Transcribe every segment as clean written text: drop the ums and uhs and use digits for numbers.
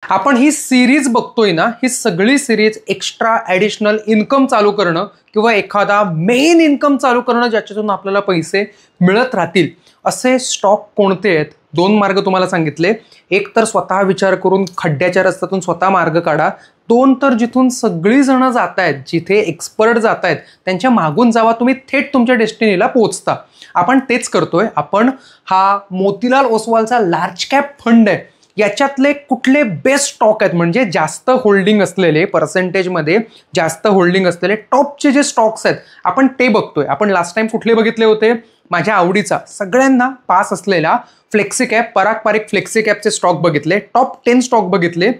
आपण ही सिरीज बघतोय ना, ही सगळी सिरीज एक्स्ट्रा ॲडिशनल इन्कम चालू करणं किंवा एखादा मेन इन्कम चालू करणं ज्याच्यातून आपल्याला पैसे मिळत राहतील असे स्टॉक कोणते आहेत? दोन मार्ग तुम्हाला सांगितले. एक तर स्वतः विचार करून खड्ड्याच्या रस्त्यातून स्वतः मार्ग काढा. दोन तर जिथून सगळी जण जात आहेत, जिथे एक्सपर्ट जात आहेत त्यांच्या मागून जावा, तुम्ही थेट तुमच्या डेस्टिनीला पोहोचता. आपण तेच करतोय. आपण हा मोतीलाल ओसवालचा लार्ज कॅप फंड आहे, याच्यातले कुठले बेस्ट स्टॉक आहेत म्हणजे जास्त होल्डिंग असलेले, पर्सेंटेजमध्ये जास्त होल्डिंग असलेले टॉपचे जे स्टॉक्स आहेत आपण ते बघतोय. आपण लास्ट टाइम कुठले बघितले होते? माझ्या आवडीचा सगळ्यांना पास असलेला फ्लेक्सी कॅप, पराग पारिक फ्लेक्सी कॅपचे स्टॉक बघितले, टॉप 10 स्टॉक बघितले.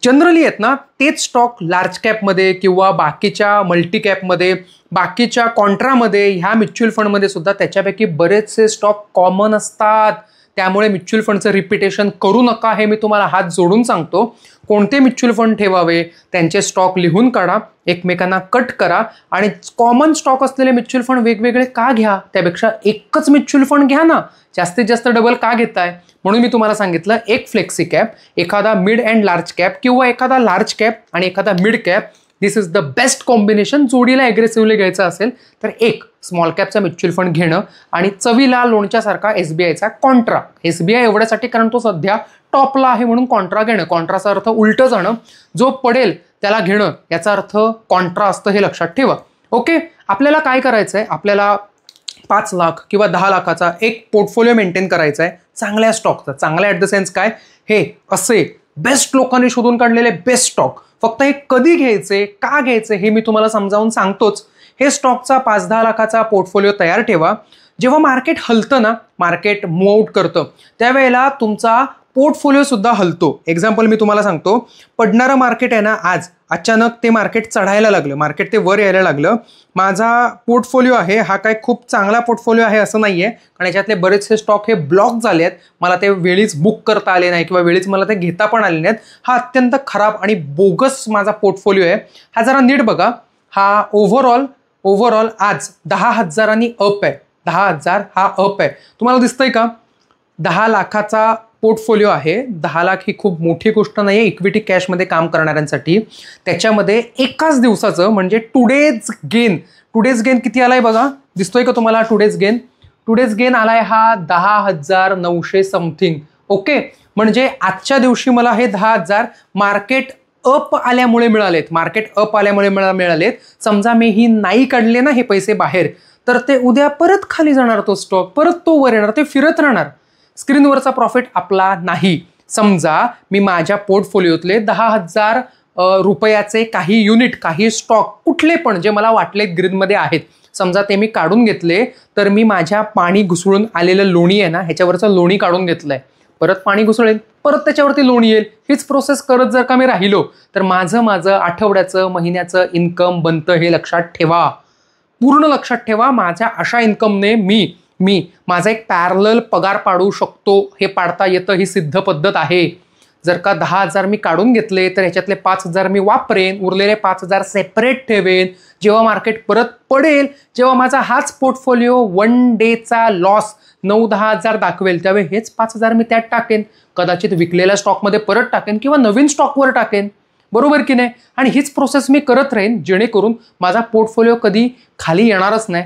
जनरली आहेत ना तेच स्टॉक लार्ज कॅपमध्ये किंवा बाकीच्या मल्टी कॅपमध्ये, बाकीच्या कॉन्ट्रामध्ये, ह्या म्युच्युअल फंडमध्ये सुद्धा त्याच्यापैकी बरेचसे स्टॉक कॉमन असतात. त्यामुळे म्युच्युअल फंडचं रिपिटेशन करू नका, हे मी तुम्हाला हात जोडून सांगतो. कोणते म्युच्युअल फंड ठेवावे त्यांचे स्टॉक लिहून काढा, एकमेकांना कट करा आणि कॉमन स्टॉक असलेले म्युच्युअल फंड वेगवेगळे का घ्या? त्यापेक्षा एकच म्युच्युअल फंड घ्या ना, जास्तीत जास्त डबल का घेताय? म्हणून मी तुम्हाला सांगितलं एक फ्लेक्सी कॅप, एखादा मिड अँड लार्ज कॅप किंवा एखादा लार्ज कॅप आणि एखादा mid cap. This is the best combination. जोडीला ॲग्रेसिव्हली घ्यायचं असेल तर एक स्मॉल कॅपचा म्युच्युअल फंड घेणं आणि चवीला लोणच्यासारखा SBIचा कॉन्ट्रा. SBI एवढ्यासाठी कारण तो सध्या टॉपला आहे म्हणून कॉन्ट्रा घेणं. कॉन्ट्राचा अर्थ उलटं जाणं, जो पडेल त्याला घेणं याचा अर्थ कॉन्ट्रा असतं, हे लक्षात ठेवा. ओके, आपल्याला काय करायचं आहे? आपल्याला 5 लाख किंवा 10 लाखाचा एक पोर्टफोलिओ मेंटेन करायचा आहे चांगल्या स्टॉकचा. चांगल्या ॲट द सेन्स काय? हे असे बेस्ट लोकांनी शोधून काढलेले बेस्ट स्टॉक. फक्त हे कधी घ्यायचे, का घ्यायचे हे मी तुम्हाला समजावून सांगतोच. हे स्टॉकचा 5-10 लाखाचा पोर्टफोलिओ तयार ठेवा. जेव्हा मार्केट हलतं ना, मार्केट मूव आउट करतं, त्यावेळेला तुमचा पोर्टफोलिओ सुद्धा हलतो. एक्झाम्पल मी तुम्हाला सांगतो. पडणारं मार्केट आहे ना, आज अचानक ते मार्केट चढायला लागलं, मार्केट ते वर यायला लागलं. माझा पोर्टफोलिओ आहे हा काय खूप चांगला पोर्टफोलिओ आहे असं नाही आहे, कारण याच्यातले बरेचसे स्टॉक हे ब्लॉक झाले आहेत. मला ते वेळीच बुक करता आले नाही किंवा वेळीच मला ते घेता पण आले नाहीत. हा अत्यंत खराब आणि बोगस माझा पोर्टफोलिओ आहे. हा जरा नीट बघा. हा ओव्हरऑल आज 10,000 अप आहे. 10,000 हा अप आहे. तुम्हाला दिसतंय का? 10 लाखाचा पोर्टफोलिओ आहे. 10 लाख ही खूप मोठी गोष्ट नाही आहे इक्विटी कॅशमध्ये काम करणाऱ्यांसाठी. त्याच्यामध्ये एकाच दिवसाचं म्हणजे टुडेज गेन किती आलाय बघा. दिसतोय का तुम्हाला टुडेज गेन आलाय हा 10,900 समथिंग. ओके, म्हणजे आजच्या दिवशी मला हे 10,000 मार्केट अप आल्यामुळे मिळालेत. समजा मी ही नाही काढले ना हे पैसे बाहेर, तर ते उद्या परत खाली जाणार, तो स्टॉक परत तो वर येणार, ते फिरत राहणार. स्क्रीनवरचा प्रॉफिट आपला नाही. समजा मी माझ्या पोर्टफोलिओतले 10,000 रुपयाचे काही युनिट, काही स्टॉक कुठले पण जे मला वाटले ग्रीनमध्ये आहेत, समजा ते मी काढून घेतले, तर मी माझ्या पाणी घुसळून आलेलं लोणी आहे ना, ह्याच्यावरचं लोणी काढून घेतलंय. परत पाणी घुसळेल, परत त्याच्यावरती लोणी येईल. हीच प्रोसेस करत जर का मी राहिलो तर माझं आठवड्याचं, महिन्याचं इन्कम बनतं, हे लक्षात ठेवा. पूर्ण लक्षात ठेवा. माझ्या अशा इन्कमने मी माझा एक पॅरलल पगार पाडू शकतो. हे पाडता येतं, ही सिद्ध पद्धत आहे. जर का 10,000 मी काढून घेतले तर ह्याच्यातले 5,000 मी वापरेन, उरलेले 5,000 सेपरेट ठेवेन. जेव्हा मार्केट परत पडेल, जेव्हा माझा हाच पोर्टफोलिओ 1 डेचा लॉस 9-10 हजार दाखवेल, त्यावेळी हेच 5,000 मी त्यात टाकेन. कदाचित विकलेल्या स्टॉकमध्ये परत टाकेन किंवा नवीन स्टॉकवर टाकेन. बरोबर की नाही? आणि हीच प्रोसेस मी करत राहीन, जेणेकरून माझा पोर्टफोलिओ कधी खाली येणारच नाही,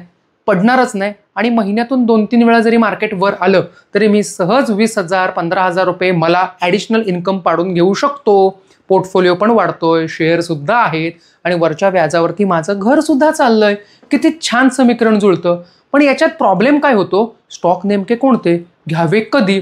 पडणारच नाही. आणि महिन्यातून 2-3 वेळा जरी मार्केट वर आलं तरी मी सहज 20,000, 15,000 रुपये मला ॲडिशनल इन्कम पाडून घेऊ शकतो. पोर्टफोलिओ पण वाढतोय, शेअर सुद्धा आहेत आणि वरच्या व्याजावरती माझं घर सुद्धा चाललंय. किती छान समीकरण जुळतं. पण याच्यात प्रॉब्लेम काय होतो? स्टॉक नेमके कोणते घ्यावे, कधी,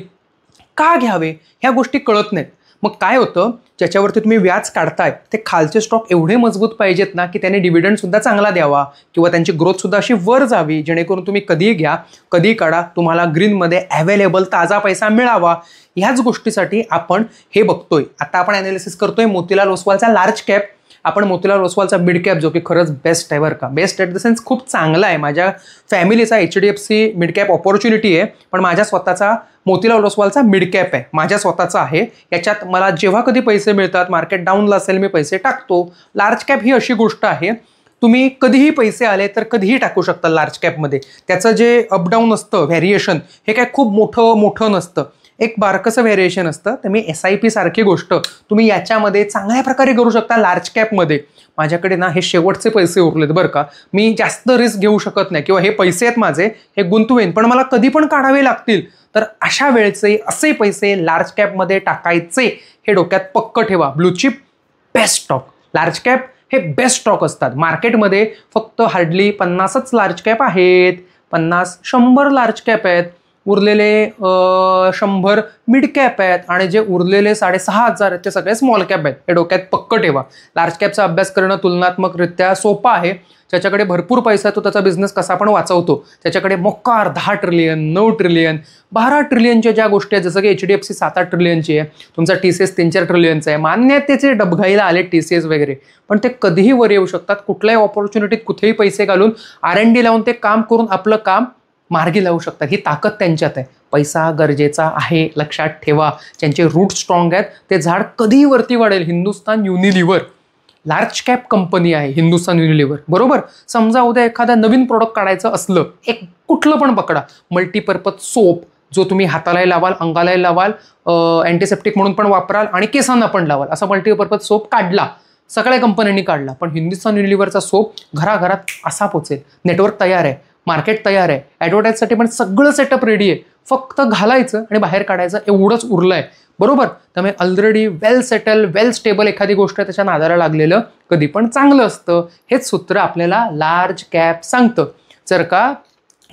का घ्यावे, ह्या गोष्टी कळत नाहीत. मग काय होतं? ज्याच्यावरती तुम्ही व्याज काढताय ते खालचे स्टॉक एवढे मजबूत पाहिजेत ना की त्याने डिव्हिडंड सुद्धा चांगला द्यावा किंवा त्यांची ग्रोथ सुद्धा अशी वर जावी, जेणेकरून तुम्ही कधीही घ्या, कधी काढा, तुम्हाला ग्रीनमध्ये अवेलेबल ताजा पैसा मिळावा. ह्याच गोष्टीसाठी आपण हे बघतोय. आता आपण ॲनालिसिस करतोय मोतीलाल ओसवालचा लार्ज कॅप. आपण मोतीलाल ओसवालचा मिड कॅप, जो की खरंच बेस्ट आहे बरं का, बेस्ट ॲट द सेन्स खूप चांगला आहे. माझ्या फॅमिलीचा HDFC मिड कॅप ऑपॉर्च्युनिटी आहे, पण माझ्या स्वतःचा मोतीलाल ओसवालचा मिड कॅप आहे, माझ्या स्वतःचा आहे. याच्यात मला जेव्हा कधी पैसे मिळतात, मार्केट डाऊनला असेल मी पैसे टाकतो. लार्ज कॅप ही अशी गोष्ट आहे, तुम्ही कधीही पैसे आले तर कधीही टाकू शकता लार्ज कॅपमध्ये. त्याचं जे अपडाऊन असतं, व्हेरिएशन, हे काय खूप मोठं नसतं. एक बारकसं व्हेरिएशन असतं. तर मी SIP सारखी गोष्ट तुम्ही याच्यामध्ये चांगल्या प्रकारे करू शकता लार्ज कॅपमध्ये. माझ्याकडे ना हे शेवटचे पैसे उरलेत बरं का, मी जास्त रिस्क घेऊ शकत नाही किंवा हे पैसे आहेत माझे, हे गुंतवेन पण मला कधी पण काढावे लागतील. तर अशा वेळचे असे पैसे लार्ज कॅपमध्ये टाकायचे हे डोक्यात पक्क ठेवा. Blue chip best stock, large cap हे बेस्ट स्टॉक असतात. मार्केटमध्ये फक्त हार्डली 50च लार्ज कॅप आहेत, 50-100 लार्ज कॅप आहेत, उरलेले 100 मिड कॅप आहेत आणि जे उरलेले 6,500 आहेत ते सगळे स्मॉल कॅप आहेत. हे डोक्यात पक्क ठेवा. लार्ज कॅपचा अभ्यास करणं तुलनात्मकरित्या सोपा आहे. ज्याच्याकडे भरपूर पैसा आहे तो त्याचा बिझनेस कसा पण वाचवतो. त्याच्याकडे मोकार 10 ट्रिलियन, 9 ट्रिलियन, 12 ट्रिलियनच्या ज्या गोष्टी आहेत, जसं की HDFC 7-8 ट्रिलियनची आहे, तुमचा TCS 3-4 ट्रिलियनचा आहे. मान्य आहे त्याचे डबघाईला आले TCS वगैरे, पण ते कधीही वर येऊ शकतात. कुठल्याही ऑपॉर्च्युनिटीत कुठेही पैसे घालून R&D लावून ते काम करून आपलं काम मार्गी लावू शकतात. ही ताकद त्यांच्यात आहे. पैसा गरजेचा आहे, लक्षात ठेवा. ज्यांचे रूट स्ट्रॉंग आहेत ते झाड कधीही वरती वाढेल. Hindustan Unilever large cap company आहे. हिंदुस्तान युनिलिव्हर बरोबर. समजा उद्या एखादा नवीन प्रोडक्ट काढायचं असलं, एक कुठलं पण पकडा, मल्टीपर्पज सोप जो तुम्ही हातालाही लावाल, अंगालाही लावाल, अँटीसेप्टिक म्हणून पण वापराल आणि केसांना पण लावाल, असा मल्टीपर्पज सोप काढला. सगळ्या कंपन्यांनी काढला, पण हिंदुस्तान युनिलिव्हरचा सोप घराघरात असा पोचेल. नेटवर्क तयार आहे, मार्केट तयार आहे, ॲडव्हर्टाईजसाठी पण सगळं सेटअप रेडी आहे. फक्त घालायचं आणि बाहेर काढायचं एवढंच उरलं आहे बरोबर. त्यामुळे ऑलरेडी वेल सेटल, वेल स्टेबल एखादी गोष्ट त्याच्या नादाला लागलेलं कधी पण चांगलं असतं. हेच सूत्र आपल्याला लार्ज कॅप सांगतं. जर का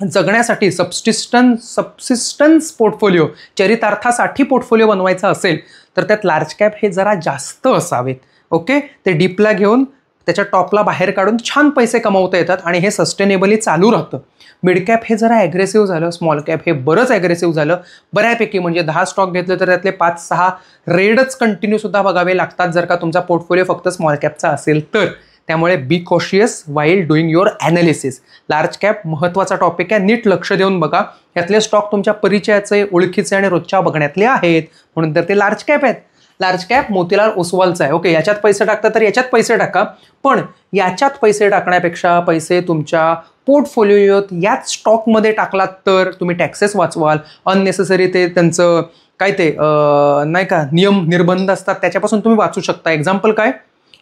जगण्यासाठी सबसिस्टन्स पोर्टफोलिओ, चरितार्थासाठी पोर्टफोलिओ बनवायचा असेल तर त्यात लार्ज कॅप हे जरा जास्त असावेत. ओके, ते डीपला घेऊन त्याच्या टॉपला बाहेर काढून छान पैसे कमवता येतात आणि हे सस्टेनेबली चालू राहतं. मिड कॅप हे जरा ॲग्रेसिव्ह झालं, स्मॉल कॅप हे बरंच ॲग्रेसिव्ह झालं बऱ्यापैकी. म्हणजे 10 स्टॉक घेतले तर त्यातले 5-6 रेडच कंटिन्यू सुद्धा बघावे लागतात जर का तुमचा पोर्टफोलिओ फक्त स्मॉल कॅपचा असेल तर. त्यामुळे be cautious while doing your analysis. Large cap महत्त्वाचा टॉपिक आहे, नीट लक्ष देऊन बघा. यातले स्टॉक तुमच्या परिचयाचे, ओळखीचे आणि रोजच्या बघण्यातले आहेत म्हणून तर ते लार्ज कॅप आहेत. लार्ज कॅप मोतीलाल ओसवालचा आहे. ओके, याच्यात पैसे टाकता तर याच्यात पैसे टाका, पण याच्यात पैसे टाकण्यापेक्षा पैसे तुमच्या पोर्टफोलिओत याच स्टॉकमध्ये टाकलात तर तुम्ही टॅक्सेस वाचवाल. अननेसेसरी ते त्यांचं काय ते नाही का नियम निर्बंध असतात त्याच्यापासून तुम्ही वाचू शकता. एक्झाम्पल काय,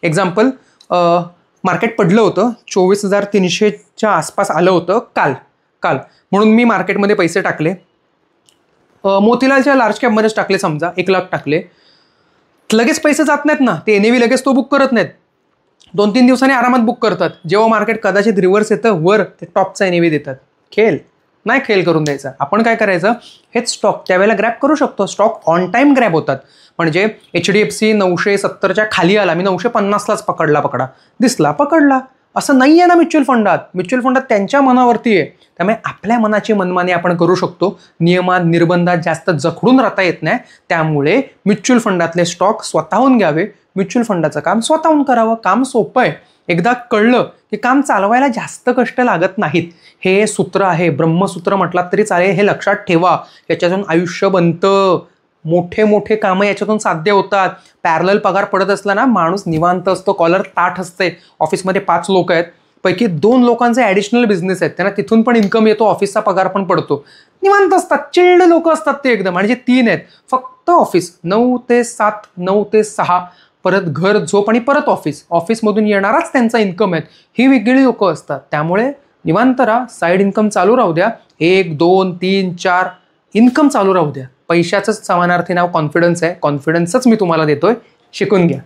एक्झाम्पल मार्केट पडलं होतं 24,300च्या आसपास आलं होतं काल म्हणून मी मार्केटमध्ये पैसे टाकले. मोतीलालच्या लार्ज कॅपमध्येच टाकले, समजा 1 लाख टाकले. लगेच पैसे जात नाहीत ना, ते NAV लगेच तो बुक करत नाहीत, 2-3 दिवसांनी आरामात बुक करतात. जेव्हा मार्केट कदाचित रिव्हर्स येतं वर, ते टॉपचा NAV देतात. नाही खेळ करून द्यायचा. आपण काय करायचं, हेच स्टॉक त्यावेळेला ग्रॅब करू शकतो. स्टॉक ऑन टाईम ग्रॅब होतात. म्हणजे HDFC 970च्या खाली आला, मी 950लाच पकडला दिसला पकडला, असं नाही आहे ना म्युच्युअल फंडात. म्युच्युअल फंडात त्यांच्या मनावरती आहे. त्यामुळे आपल्या मनाची मनमानी आपण करू शकतो. नियमात निर्बंधात जास्त जखडून राहता येत नाही. त्यामुळे म्युच्युअल फंडातले स्टॉक स्वतःहून घ्यावे. म्युच्युअल फंडाचं काम स्वतःहून करावं. काम सोपं आहे. एकदा कळलं की काम चालवायला जास्त कष्ट लागत नाहीत. हे सूत्र आहे, ब्रह्मसूत्र म्हटलात तरी चालेल. हे लक्षात ठेवा. याच्यातून आयुष्य बनतं. मोठे मोठे कामं याच्यातून साध्य होतात. पॅरलल पगार पडत असला ना, माणूस निवांत असतो, कॉलर ताठ असते. ऑफिसमध्ये 5 लोक आहेत, पैकी 2 लोकांचे ॲडिशनल बिझनेस आहेत, त्यांना तिथून पण इन्कम येतो, ऑफिसचा पगार पण पडतो. निवांत असतात, चिल्ड लोक असतात ते एकदम. आणि जे 3 आहेत फक्त ऑफिस 9 ते 7, 9 ते 6, परत घर, झोप आणि परत ऑफिसमधून येणाराच त्यांचा इन्कम आहे. ही वेगळी लोक असतात. त्यामुळे निवांत राहा, साईड इन्कम चालू राहू द्या. 1, 2, 3, 4 इन्कम चालू राहू द्या. पैशाचंच समानार्थी नाव कॉन्फिडन्स आहे. कॉन्फिडन्सच मी तुम्हाला देतोय, शिकून घ्या.